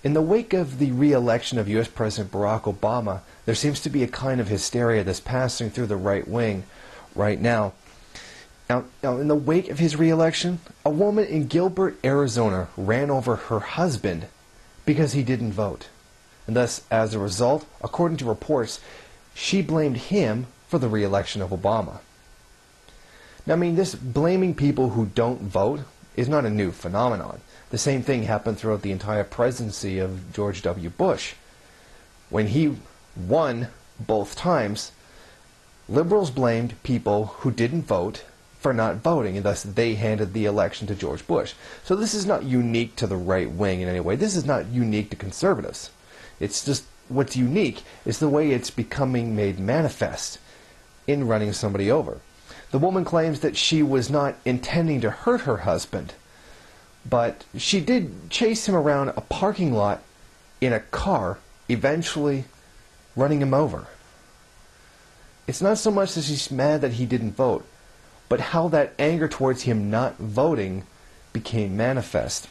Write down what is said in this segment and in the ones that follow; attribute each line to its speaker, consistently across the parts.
Speaker 1: In the wake of the re-election of U.S. President Barack Obama, there seems to be a kind of hysteria that's passing through the right wing right now. Now, in the wake of his re-election, a woman in Gilbert, Arizona ran over her husband because he didn't vote. And thus, as a result, according to reports, she blamed him for the re-election of Obama. Now, I mean, this blaming people who don't vote is not a new phenomenon. The same thing happened throughout the entire presidency of George W. Bush. When he won both times, liberals blamed people who didn't vote for not voting, and thus they handed the election to George Bush. So this is not unique to the right wing in any way. This is not unique to conservatives. It's just what's unique is the way it's becoming made manifest in running somebody over. The woman claims that she was not intending to hurt her husband, but she did chase him around a parking lot in a car, eventually running him over. It's not so much that she's mad that he didn't vote, but how that anger towards him not voting became manifest.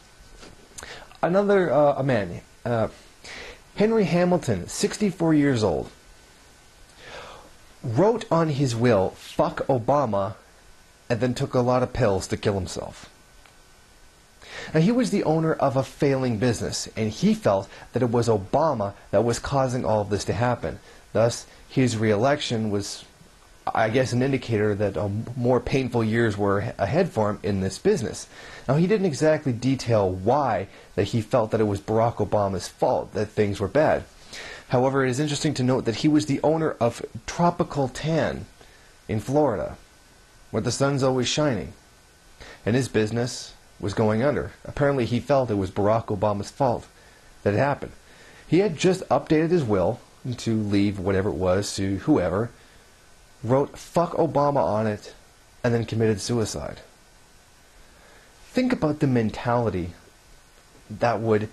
Speaker 1: Another a man, Henry Hamilton, 64 years old, wrote on his will, "Fuck Obama," and then took a lot of pills to kill himself. Now, he was the owner of a failing business, and he felt that it was Obama that was causing all of this to happen. Thus, his re-election was, I guess, an indicator that more painful years were ahead for him in this business. Now, he didn't exactly detail why that he felt that it was Barack Obama's fault that things were bad. However, it is interesting to note that he was the owner of Tropical Tan in Florida, where the sun's always shining, and his business was going under. Apparently, he felt it was Barack Obama's fault that it happened. He had just updated his will to leave whatever it was to whoever, wrote "fuck Obama" on it, and then committed suicide. Think about the mentality that would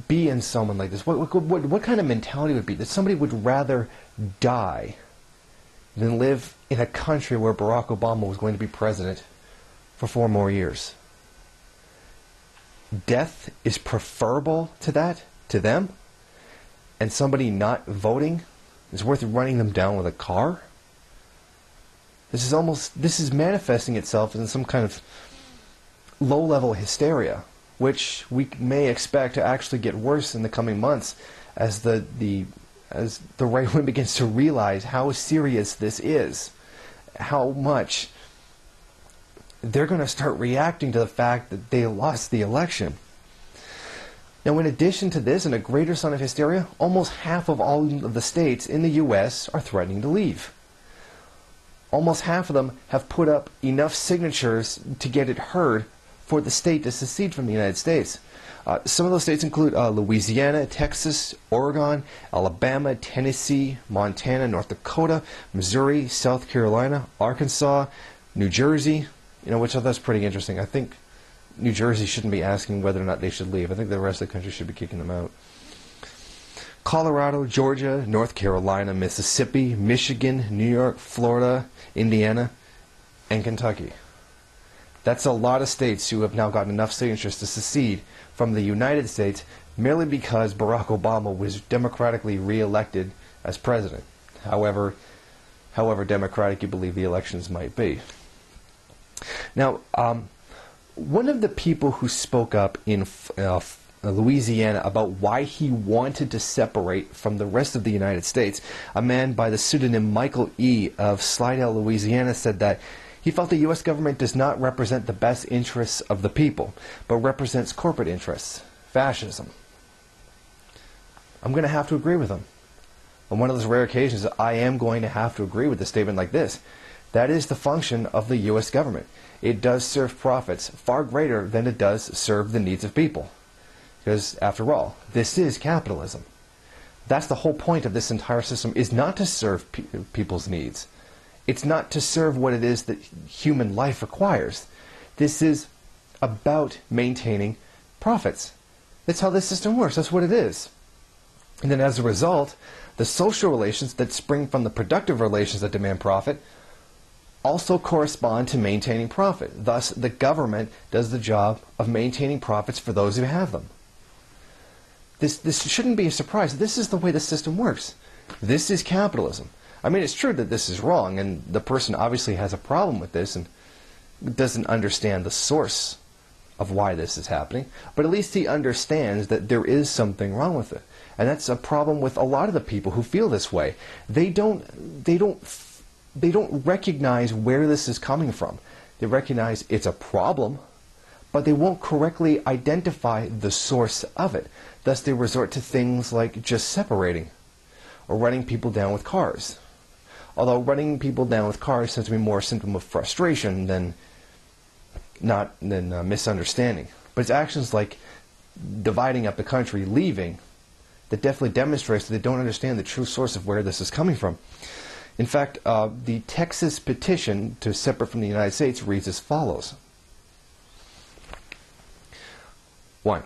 Speaker 1: be in someone like this. What kind of mentality would be that somebody would rather die than live in a country where Barack Obama was going to be president for 4 more years? Death is preferable to that, to them, and somebody not voting is worth running them down with a car? This is manifesting itself in some kind of low-level hysteria, which we may expect to actually get worse in the coming months as the right wing begins to realize how serious this is, how much they're going to start reacting to the fact that they lost the election. Now, in addition to this, and a greater sign of hysteria, almost half of all of the states in the U.S. are threatening to leave. Almost half of them have put up enough signatures to get it heard for the state to secede from the United States. Some of those states include Louisiana, Texas, Oregon, Alabama, Tennessee, Montana, North Dakota, Missouri, South Carolina, Arkansas, New Jersey, which I thought was pretty interesting. I think New Jersey shouldn't be asking whether or not they should leave. I think the rest of the country should be kicking them out. Colorado, Georgia, North Carolina, Mississippi, Michigan, New York, Florida, Indiana, and Kentucky. That's a lot of states who have now gotten enough signatures to secede from the United States merely because Barack Obama was democratically re-elected as president. However democratic you believe the elections might be. Now, one of the people who spoke up in Louisiana about why he wanted to separate from the rest of the United States, a man by the pseudonym Michael E. of Slidell, Louisiana, said that he felt the U.S. government does not represent the best interests of the people, but represents corporate interests, fascism. I'm going to have to agree with him. On one of those rare occasions, I am going to have to agree with a statement like this. That is the function of the U.S. government. It does serve profits far greater than it does serve the needs of people. Because, after all, this is capitalism. That's the whole point of this entire system, is not to serve people's needs. It's not to serve what it is that human life requires. This is about maintaining profits. That's how this system works. That's what it is. And then as a result, the social relations that spring from the productive relations that demand profit also correspond to maintaining profit. Thus, the government does the job of maintaining profits for those who have them. This shouldn't be a surprise. This is the way the system works. This is capitalism. I mean, it's true that this is wrong, and the person obviously has a problem with this and doesn't understand the source of why this is happening, but at least he understands that there is something wrong with it. And that's a problem with a lot of the people who feel this way. They don't recognize where this is coming from. They recognize it's a problem, but they won't correctly identify the source of it. Thus they resort to things like just separating or running people down with cars. Although running people down with cars tends to be more a symptom of frustration than misunderstanding. But it's actions like dividing up the country, leaving, that definitely demonstrates that they don't understand the true source of where this is coming from. In fact, the Texas petition to separate from the United States reads as follows. 1.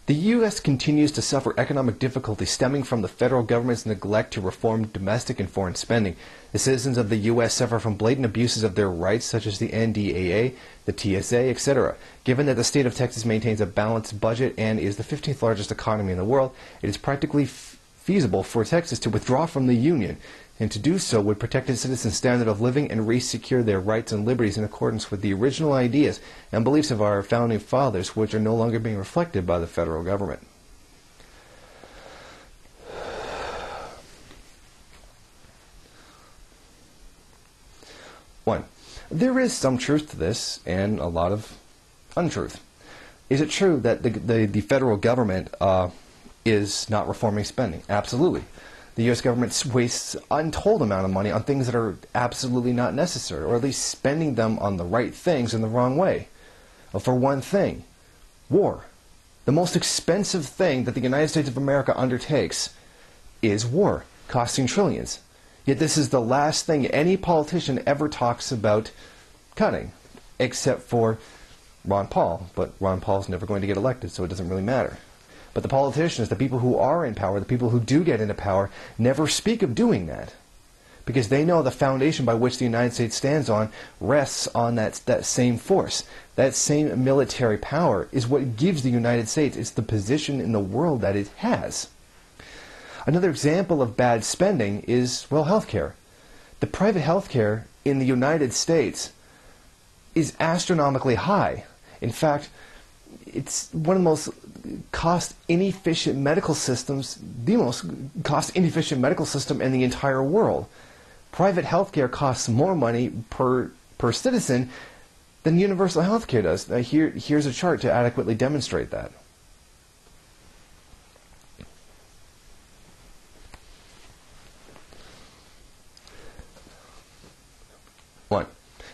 Speaker 1: The U.S. continues to suffer economic difficulty stemming from the federal government's neglect to reform domestic and foreign spending. The citizens of the U.S. suffer from blatant abuses of their rights, such as the NDAA, the TSA, etc. Given that the state of Texas maintains a balanced budget and is the 15th largest economy in the world, it is practically feasible for Texas to withdraw from the Union, and to do so would protect its citizens' standard of living and re-secure their rights and liberties in accordance with the original ideas and beliefs of our founding fathers, which are no longer being reflected by the federal government. One, there is some truth to this and a lot of untruth. Is it true that the federal government is not reforming spending? Absolutely. The U.S. government wastes untold amount of money on things that are absolutely not necessary, or at least spending them on the right things in the wrong way. For one thing, war. The most expensive thing that the United States of America undertakes is war, costing trillions. Yet this is the last thing any politician ever talks about cutting, except for Ron Paul. But Ron Paul's never going to get elected, so it doesn't really matter. But the politicians, the people who are in power, the people who do get into power, never speak of doing that. Because they know the foundation by which the United States stands on rests on that same force. That same military power is what gives the United States its the position in the world that it has. Another example of bad spending is, well, healthcare. The private healthcare in the United States is astronomically high. In fact, it's one of the most cost-inefficient medical systems, the most cost-inefficient medical system in the entire world. Private healthcare costs more money per citizen than universal healthcare does. Now here's a chart to adequately demonstrate that. One.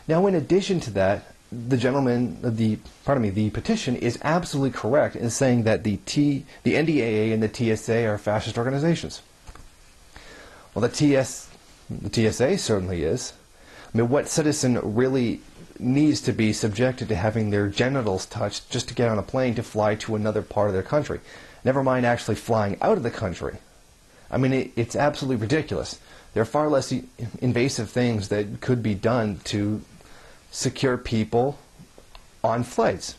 Speaker 1: Now, in addition to that, the petition is absolutely correct in saying that the NDAA and the TSA are fascist organizations. Well, the TSA certainly is. I mean, what citizen really needs to be subjected to having their genitals touched just to get on a plane to fly to another part of their country? Never mind actually flying out of the country. I mean, it's absolutely ridiculous. There are far less invasive things that could be done to secure people on flights.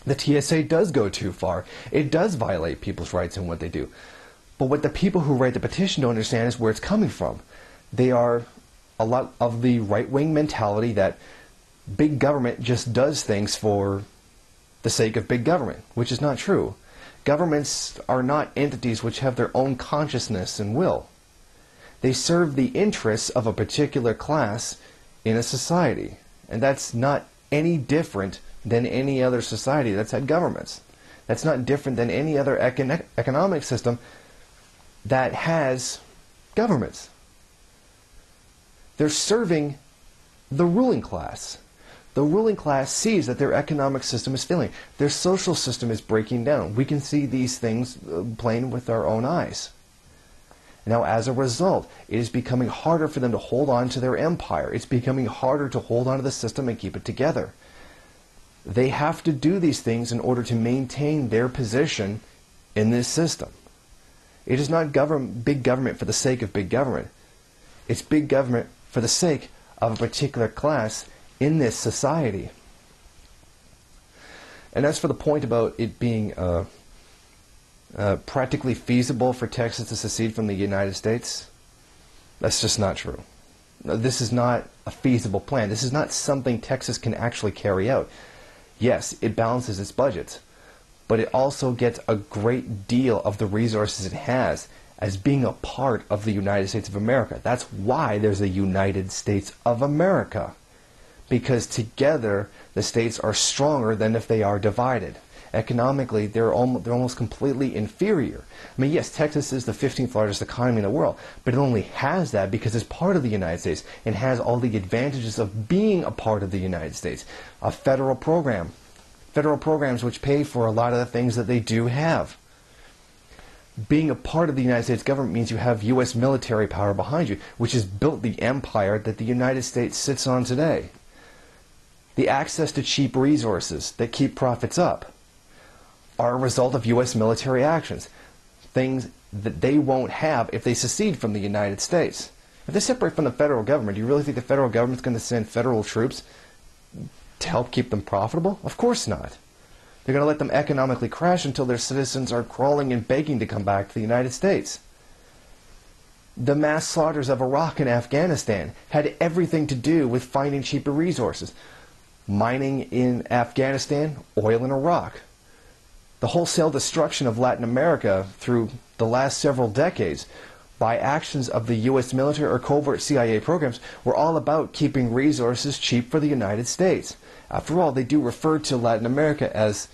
Speaker 1: The TSA does go too far. It does violate people's rights in what they do. But what the people who write the petition don't understand is where it's coming from. They are a lot of the right-wing mentality that big government just does things for the sake of big government, which is not true. Governments are not entities which have their own consciousness and will. They serve the interests of a particular class in a society. And that's not any different than any other society that's had governments. That's not different than any other economic system that has governments. They're serving the ruling class. The ruling class sees that their economic system is failing. Their social system is breaking down. We can see these things plain with our own eyes. Now, as a result, it is becoming harder for them to hold on to their empire. It's becoming harder to hold on to the system and keep it together. They have to do these things in order to maintain their position in this system. It is not big government for the sake of big government. It's big government for the sake of a particular class in this society. And as for the point about it being practically feasible for Texas to secede from the United States? That's just not true. No, this is not a feasible plan. This is not something Texas can actually carry out. Yes, it balances its budget, but it also gets a great deal of the resources it has as being a part of the United States of America. That's why there's a United States of America, because together the states are stronger than if they are divided. Economically, they're almost completely inferior. I mean, yes, Texas is the 15th largest economy in the world, but it only has that because it's part of the United States and has all the advantages of being a part of the United States. A federal program. Federal programs which pay for a lot of the things that they do have. Being a part of the United States government means you have U.S. military power behind you, which has built the empire that the United States sits on today. The access to cheap resources that keep profits up are a result of U.S. military actions, things that they won't have if they secede from the United States. If they separate from the federal government, do you really think the federal government's going to send federal troops to help keep them profitable? Of course not. They're going to let them economically crash until their citizens are crawling and begging to come back to the United States. The mass slaughters of Iraq and Afghanistan had everything to do with finding cheaper resources. Mining in Afghanistan, oil in Iraq. The wholesale destruction of Latin America through the last several decades by actions of the U.S. military or covert CIA programs were all about keeping resources cheap for the United States. After all, they do refer to Latin America as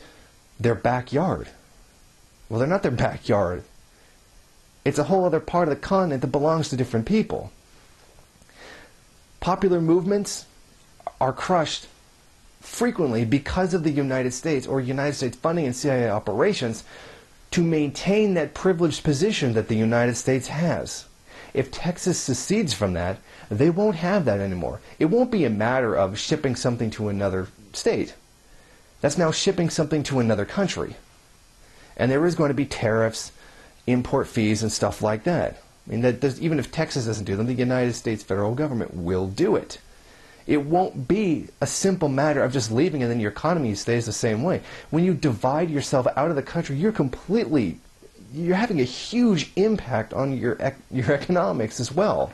Speaker 1: their backyard. Well, they're not their backyard. It's a whole other part of the continent that belongs to different people. Popular movements are crushed frequently because of the United States or United States funding and CIA operations to maintain that privileged position that the United States has. If Texas secedes from that, they won't have that anymore. It won't be a matter of shipping something to another state. That's now shipping something to another country. And there is going to be tariffs, import fees, and stuff like that. I mean, even if Texas doesn't do them, the United States federal government will do it. It won't be a simple matter of just leaving and then your economy stays the same way. When you divide yourself out of the country, you're having a huge impact on your economics as well.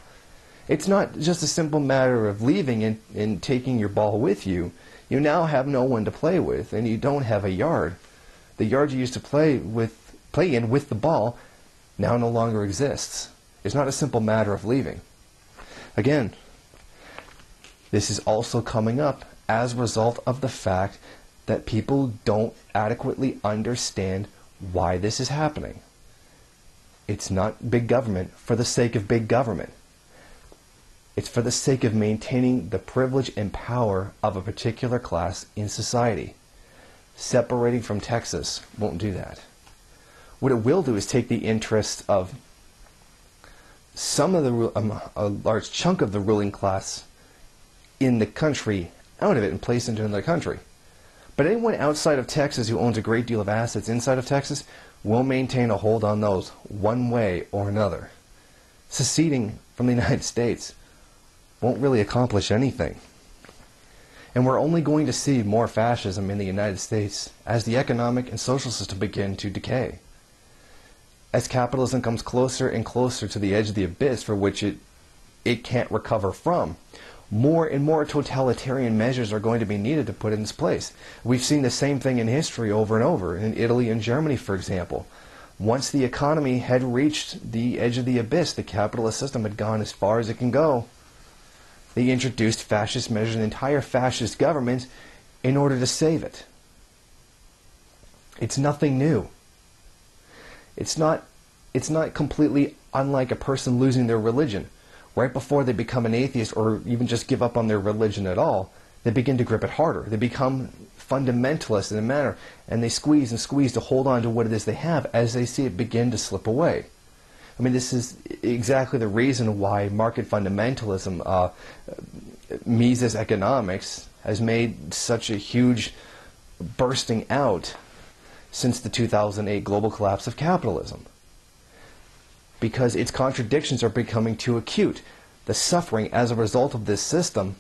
Speaker 1: It's not just a simple matter of leaving and taking your ball with you. You now have no one to play with, and you don't have a yard. The yard you used to play in with the ball now no longer exists. It's not a simple matter of leaving. Again, this is also coming up as a result of the fact that people don't adequately understand why this is happening. It's not big government for the sake of big government. It's for the sake of maintaining the privilege and power of a particular class in society. Separating from Texas won't do that. What it will do is take the interests of a large chunk of the ruling class in the country out of it and place into another country. But anyone outside of Texas who owns a great deal of assets inside of Texas will maintain a hold on those one way or another. Seceding from the United States won't really accomplish anything. And we're only going to see more fascism in the United States as the economic and social system begin to decay. As capitalism comes closer and closer to the edge of the abyss for which it can't recover from, more and more totalitarian measures are going to be needed to put in its place. We've seen the same thing in history over and over, in Italy and Germany, for example. Once the economy had reached the edge of the abyss, the capitalist system had gone as far as it can go. They introduced fascist measures and entire fascist governments in order to save it. It's nothing new. It's not completely unlike a person losing their religion. Right before they become an atheist or even just give up on their religion at all, they begin to grip it harder. They become fundamentalists in a manner, and they squeeze and squeeze to hold on to what it is they have as they see it begin to slip away. I mean, this is exactly the reason why market fundamentalism, Mises economics, has made such a huge bursting out since the 2008 global collapse of capitalism. Because its contradictions are becoming too acute. The suffering as a result of this system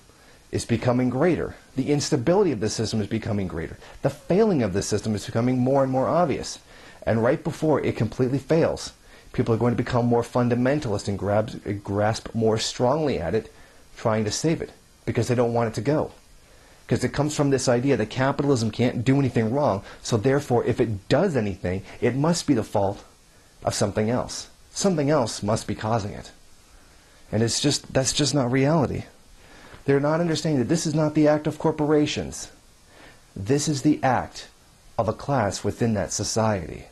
Speaker 1: is becoming greater. The instability of the system is becoming greater. The failing of the system is becoming more and more obvious. And right before it completely fails, people are going to become more fundamentalist and grasp more strongly at it, trying to save it, because they don't want it to go. Because it comes from this idea that capitalism can't do anything wrong, so therefore if it does anything, it must be the fault of something else. Something else must be causing it. And that's just not reality. They're not understanding that this is not the act of corporations. This is the act of a class within that society.